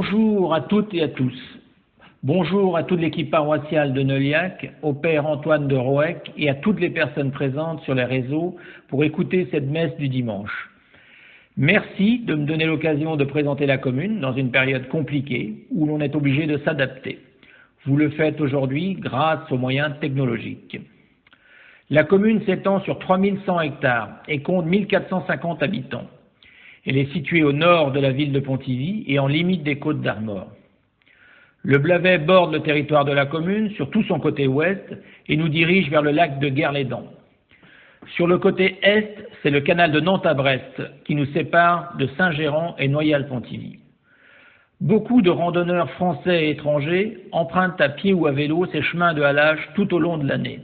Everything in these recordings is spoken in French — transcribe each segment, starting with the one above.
Bonjour à toutes et à tous. Bonjour à toute l'équipe paroissiale de Neuliac, au Père Antoine de Roec et à toutes les personnes présentes sur les réseaux pour écouter cette messe du dimanche. Merci de me donner l'occasion de présenter la commune dans une période compliquée où l'on est obligé de s'adapter. Vous le faites aujourd'hui grâce aux moyens technologiques. La commune s'étend sur 3100 hectares et compte 1450 habitants. Elle est située au nord de la ville de Pontivy et en limite des Côtes d'Armor. Le Blavet borde le territoire de la commune sur tout son côté ouest et nous dirige vers le lac de Guerlédan. Sur le côté est, c'est le canal de Nantes à Brest qui nous sépare de Saint-Géran et Noyal-Pontivy. Beaucoup de randonneurs français et étrangers empruntent à pied ou à vélo ces chemins de halage tout au long de l'année.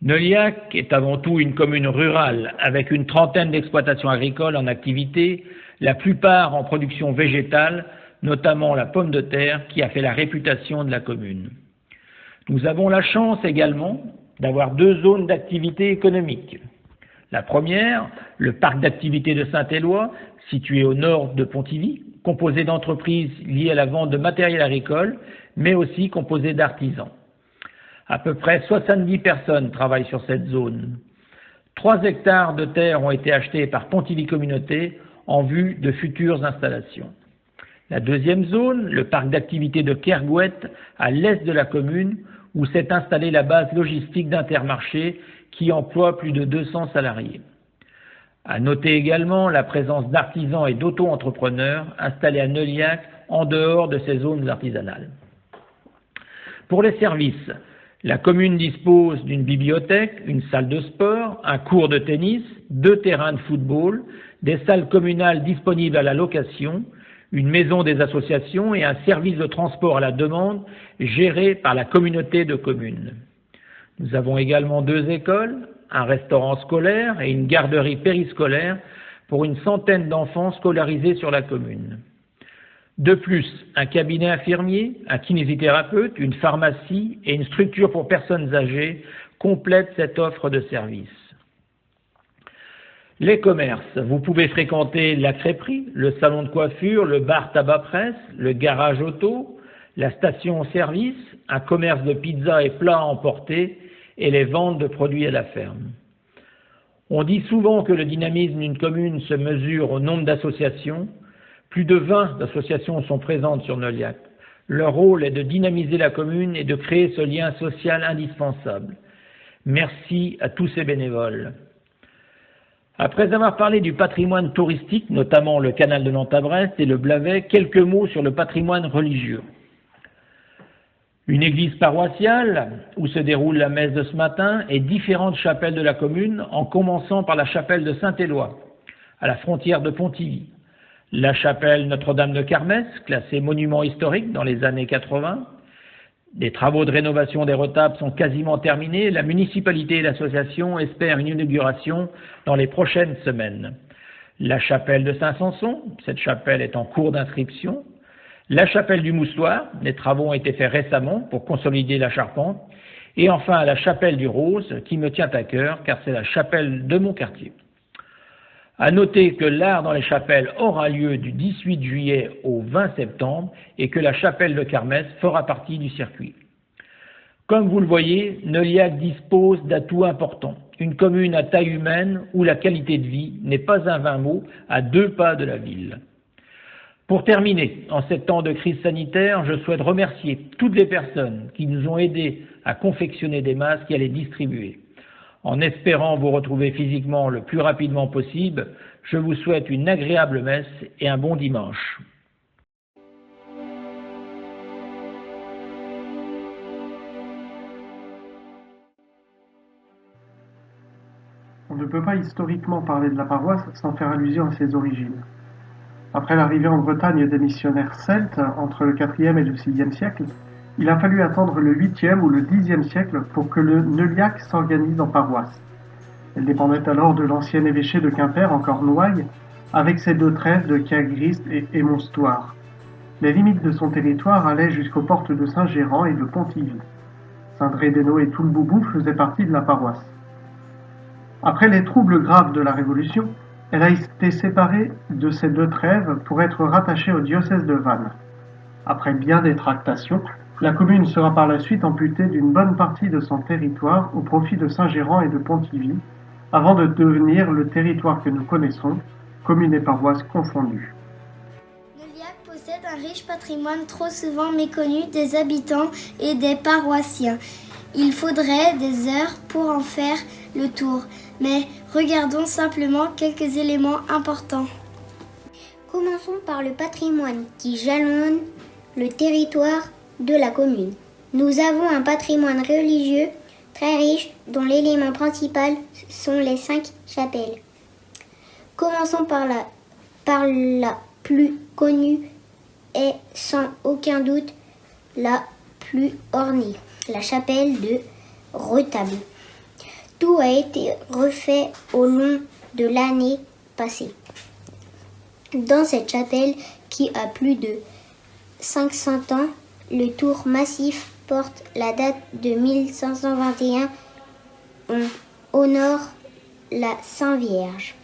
Neuliac est avant tout une commune rurale avec une trentaine d'exploitations agricoles en activité, la plupart en production végétale, notamment la pomme de terre qui a fait la réputation de la commune. Nous avons la chance également d'avoir deux zones d'activité économique. La première, le parc d'activité de Saint-Éloi, situé au nord de Pontivy, composé d'entreprises liées à la vente de matériel agricole, mais aussi composé d'artisans. À peu près 70 personnes travaillent sur cette zone. 3 hectares de terre ont été achetés par Pontivy Communauté en vue de futures installations. La deuxième zone, le parc d'activité de Kergouette, à l'est de la commune, où s'est installée la base logistique d'Intermarché qui emploie plus de 200 salariés. À noter également la présence d'artisans et d'auto-entrepreneurs installés à Neuliac en dehors de ces zones artisanales. Pour les services, la commune dispose d'une bibliothèque, une salle de sport, un court de tennis, 2 terrains de football, des salles communales disponibles à la location, une maison des associations et un service de transport à la demande géré par la communauté de communes. Nous avons également 2 écoles, un restaurant scolaire et une garderie périscolaire pour une centaine d'enfants scolarisés sur la commune. De plus, un cabinet infirmier, un kinésithérapeute, une pharmacie et une structure pour personnes âgées complètent cette offre de services. Les commerces, vous pouvez fréquenter la crêperie, le salon de coiffure, le bar tabac-presse, le garage auto, la station-service, un commerce de pizza et plats à emporter et les ventes de produits à la ferme. On dit souvent que le dynamisme d'une commune se mesure au nombre d'associations. Plus de 20 associations sont présentes sur Neuliac. Leur rôle est de dynamiser la commune et de créer ce lien social indispensable. Merci à tous ces bénévoles. Après avoir parlé du patrimoine touristique, notamment le canal de Nantes à Brest et le Blavet, quelques mots sur le patrimoine religieux. Une église paroissiale, où se déroule la messe de ce matin, et différentes chapelles de la commune, en commençant par la chapelle de Saint-Éloi, à la frontière de Pontivy. La chapelle Notre-Dame de Carmès, classée monument historique dans les années 80. Les travaux de rénovation des retables sont quasiment terminés. La municipalité et l'association espèrent une inauguration dans les prochaines semaines. La chapelle de Saint-Sanson, cette chapelle est en cours d'inscription. La chapelle du Moussoir, les travaux ont été faits récemment pour consolider la charpente. Et enfin la chapelle du Rose, qui me tient à cœur car c'est la chapelle de mon quartier. À noter que l'art dans les chapelles aura lieu du 18 juillet au 20 septembre et que la chapelle de Carmès fera partie du circuit. Comme vous le voyez, Neuliac dispose d'atouts importants. Une commune à taille humaine où la qualité de vie n'est pas un vain mot à 2 pas de la ville. Pour terminer, en ces temps de crise sanitaire, je souhaite remercier toutes les personnes qui nous ont aidés à confectionner des masques et à les distribuer. En espérant vous retrouver physiquement le plus rapidement possible, je vous souhaite une agréable messe et un bon dimanche. On ne peut pas historiquement parler de la paroisse sans faire allusion à ses origines. Après l'arrivée en Bretagne des missionnaires celtes entre le IVe et le VIe siècle, il a fallu attendre le 8e ou le 10e siècle pour que le Neuliac s'organise en paroisse. Elle dépendait alors de l'ancien évêché de Quimper, encore Noailles, avec ses 2 trèves de Kergrist et Émonstoir. Les limites de son territoire allaient jusqu'aux portes de Saint-Géran et de Pontivy. Saint-Drédéno et Toulboubou faisaient partie de la paroisse. Après les troubles graves de la Révolution, Elle a été séparée de ces deux trèves pour être rattachée au diocèse de Vannes. Après bien des tractations, la commune sera par la suite amputée d'une bonne partie de son territoire au profit de Saint-Géran et de Pontivy, avant de devenir le territoire que nous connaissons, communes et paroisses confondues. Noliac possède un riche patrimoine trop souvent méconnu des habitants et des paroissiens. Il faudrait des heures pour en faire le tour, mais regardons simplement quelques éléments importants. Commençons par le patrimoine qui jalonne le territoire de la commune. Nous avons un patrimoine religieux très riche dont l'élément principal sont les 5 chapelles. Commençons par la plus connue et sans aucun doute la plus ornée, la chapelle de Retable. Tout a été refait au long de l'année passée. Dans cette chapelle, qui a plus de 500 ans, le tour massif porte la date de 1521. On honore la Sainte Vierge.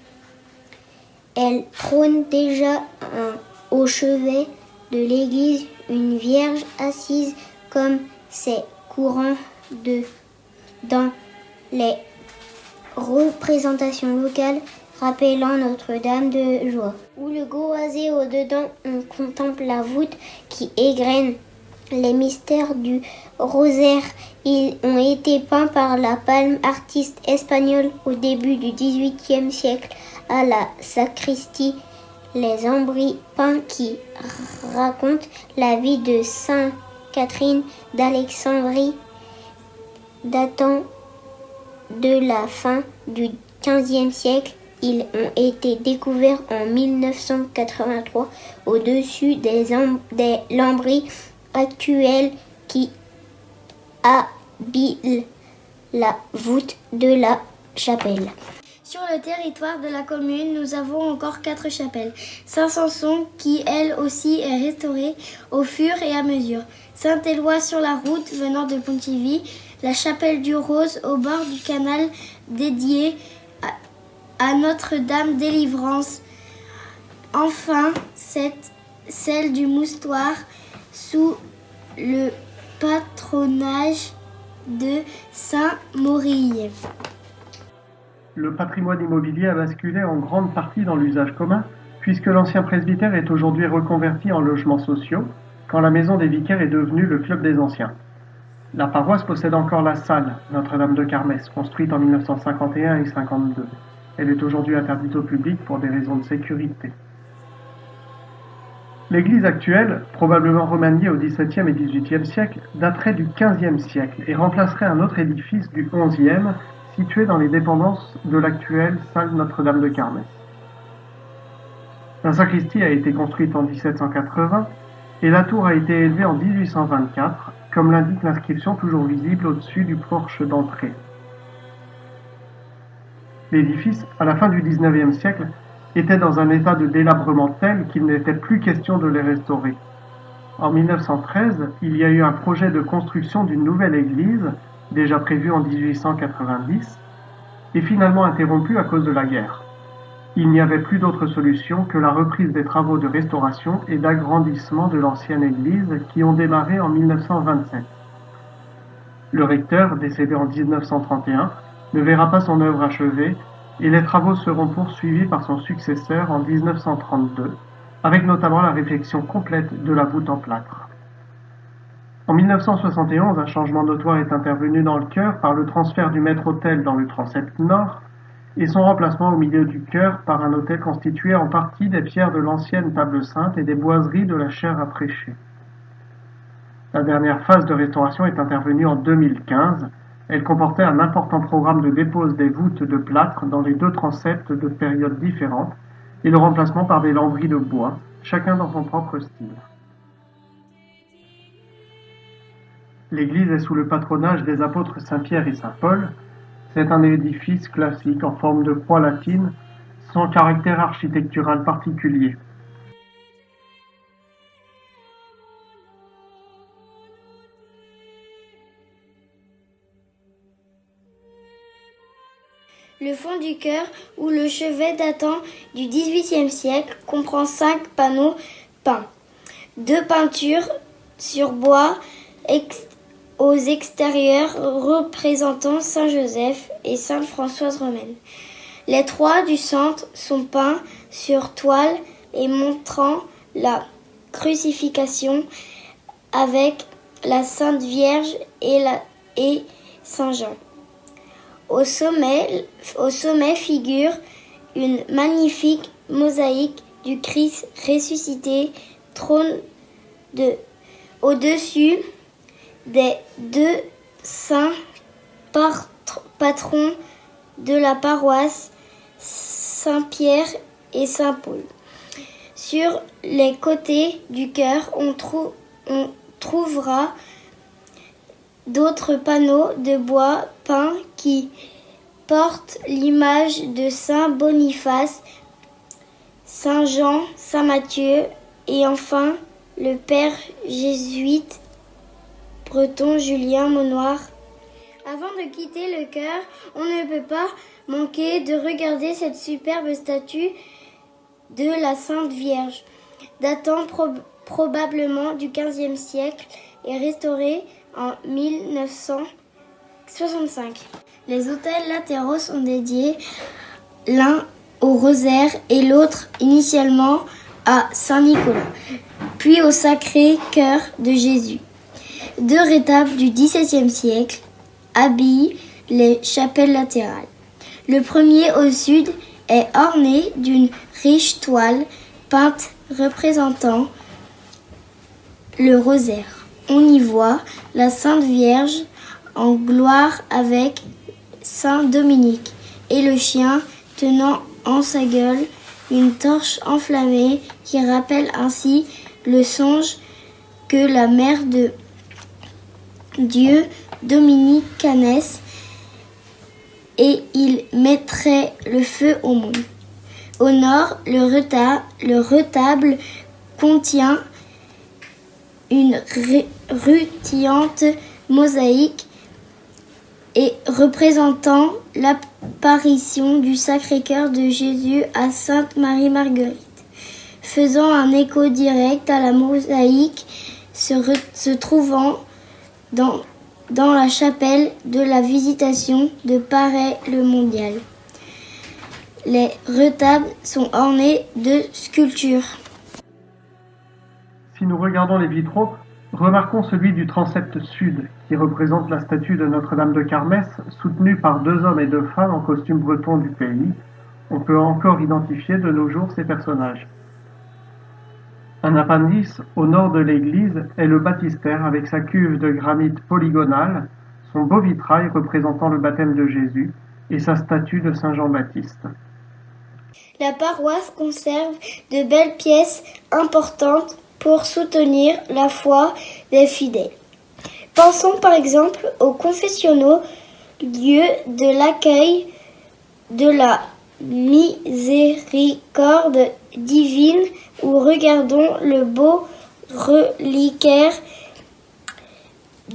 Elle trône déjà au chevet de l'église une Vierge assise comme c'est courant dans les représentations locales rappelant Notre-Dame de Joie. Où le goisé au-dedans, on contemple la voûte qui égrène les mystères du rosaire. Ils ont été peints par la Palme, artiste espagnol au début du XVIIIe siècle. À la sacristie, les ambris peints qui racontent la vie de Sainte Catherine d'Alexandrie, datant de la fin du XVe siècle. Ils ont été découverts en 1983 au-dessus des lambris actuels qui habillent la voûte de la chapelle. Sur le territoire de la commune, nous avons encore 4 chapelles. Saint-Samson, qui elle aussi est restaurée au fur et à mesure. Saint-Éloi sur la route venant de Pontivy. La chapelle du Rose au bord du canal dédiée à Notre-Dame Délivrance. Enfin, celle du Moustoir sous le patronage de Saint-Maurille. Le patrimoine immobilier a basculé en grande partie dans l'usage commun, puisque l'ancien presbytère est aujourd'hui reconverti en logements sociaux, quand la maison des vicaires est devenue le club des anciens. La paroisse possède encore la salle Notre-Dame de Carmès, construite en 1951 et 52. Elle est aujourd'hui interdite au public pour des raisons de sécurité. L'église actuelle, probablement remaniée au XVIIe et XVIIIe siècle, daterait du XVe siècle et remplacerait un autre édifice du XIe, situé dans les dépendances de l'actuelle salle Notre-Dame de Carmès. La sacristie a été construite en 1780 et la tour a été élevée en 1824, comme l'indique l'inscription toujours visible au-dessus du porche d'entrée. L'édifice, à la fin du XIXe siècle, était dans un état de délabrement tel qu'il n'était plus question de les restaurer. En 1913, il y a eu un projet de construction d'une nouvelle église, déjà prévu en 1890, et finalement interrompu à cause de la guerre. Il n'y avait plus d'autre solution que la reprise des travaux de restauration et d'agrandissement de l'ancienne église qui ont démarré en 1927. Le recteur, décédé en 1931, ne verra pas son œuvre achevée et les travaux seront poursuivis par son successeur en 1932, avec notamment la réfection complète de la voûte en plâtre. En 1971, un changement notoire est intervenu dans le chœur par le transfert du maître-autel dans le transept nord et son remplacement au milieu du chœur par un autel constitué en partie des pierres de l'ancienne table sainte et des boiseries de la chaire à prêcher. La dernière phase de restauration est intervenue en 2015. Elle comportait un important programme de dépose des voûtes de plâtre dans les deux transepts de périodes différentes et le remplacement par des lambris de bois, chacun dans son propre style. L'église est sous le patronage des apôtres Saint-Pierre et Saint-Paul. C'est un édifice classique en forme de croix latine, sans caractère architectural particulier. Le fond du chœur, ou le chevet datant du XVIIIe siècle, comprend 5 panneaux peints. 2 peintures sur bois aux extérieurs représentant Saint Joseph et Sainte Françoise romaine. Les 3 du centre sont peints sur toile et montrant la crucifixion avec la Sainte Vierge et Saint Jean. Au sommet figure une magnifique mosaïque du Christ ressuscité, trône au-dessus des 2 saints patrons de la paroisse, Saint-Pierre et Saint-Paul. Sur les côtés du chœur, on trouvera d'autres panneaux de bois peints qui portent l'image de Saint Boniface, Saint Jean, Saint Matthieu et enfin le père jésuite breton Julien Maunoir. Avant de quitter le chœur, on ne peut pas manquer de regarder cette superbe statue de la Sainte Vierge, datant probablement du XVe siècle et restaurée en 1965. Les autels latéraux sont dédiés l'un au rosaire et l'autre initialement à Saint-Nicolas, puis au Sacré-Cœur de Jésus. 2 retables du XVIIe siècle habillent les chapelles latérales. Le premier au sud est orné d'une riche toile peinte représentant le rosaire. On y voit la Sainte Vierge en gloire avec Saint Dominique et le chien tenant en sa gueule une torche enflammée qui rappelle ainsi le songe que la mère de Dieu, Dominicanès, et il mettrait le feu au monde. Au nord, le retable contient une rutilante mosaïque et représentant l'apparition du Sacré-Cœur de Jésus à Sainte Marie-Marguerite, faisant un écho direct à la mosaïque se trouvant dans la chapelle de la Visitation de Paray-le-Monial. Les retables sont ornés de sculptures. Si nous regardons les vitraux, remarquons celui du transept sud, qui représente la statue de Notre-Dame de Carmès, soutenue par 2 hommes et 2 femmes en costume breton du pays. On peut encore identifier de nos jours ces personnages. Un appendice au nord de l'église est le baptistère avec sa cuve de granit polygonale, son beau vitrail représentant le baptême de Jésus et sa statue de Saint Jean-Baptiste. La paroisse conserve de belles pièces importantes pour soutenir la foi des fidèles. Pensons par exemple aux confessionnaux, lieu de l'accueil de la miséricorde divine, où regardons le beau reliquaire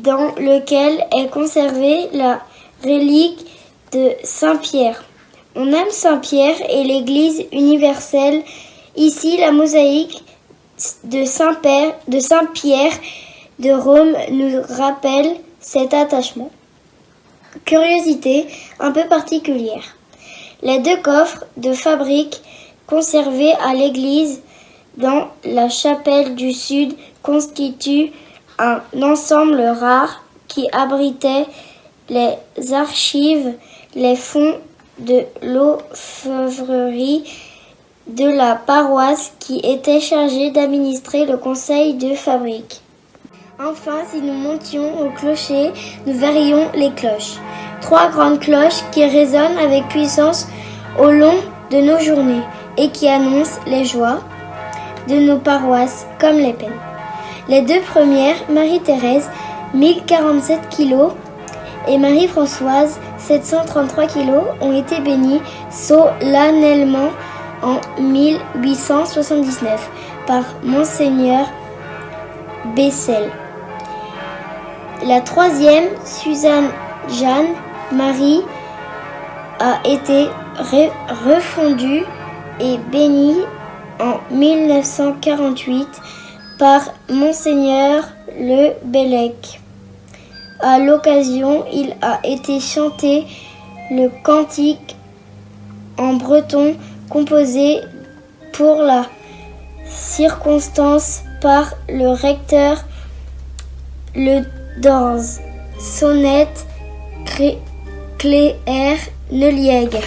dans lequel est conservée la relique de Saint-Pierre. On aime Saint-Pierre et l'Église universelle. Ici, la mosaïque de Saint-Pierre de Rome nous rappelle cet attachement. Curiosité un peu particulière. Les 2 coffres de fabrique conservés à l'église dans la chapelle du sud constituent un ensemble rare qui abritait les archives, les fonds de l'orfèvrerie de la paroisse qui était chargée d'administrer le conseil de fabrique. Enfin, si nous montions au clocher, nous verrions les cloches. 3 grandes cloches qui résonnent avec puissance au long de nos journées et qui annoncent les joies de nos paroisses comme les peines. Les 2 premières, Marie-Thérèse, 1047 kg, et Marie-Françoise, 733 kg, ont été bénies solennellement en 1879 par Monseigneur Bessel. La 3e, Suzanne Jeanne Marie, a été refondu et béni en 1948 par Monseigneur Le Bellec. À l'occasion, il a été chanté le cantique en breton composé pour la circonstance par le recteur Le Dorz, Sonnette Cléère Neuliègue.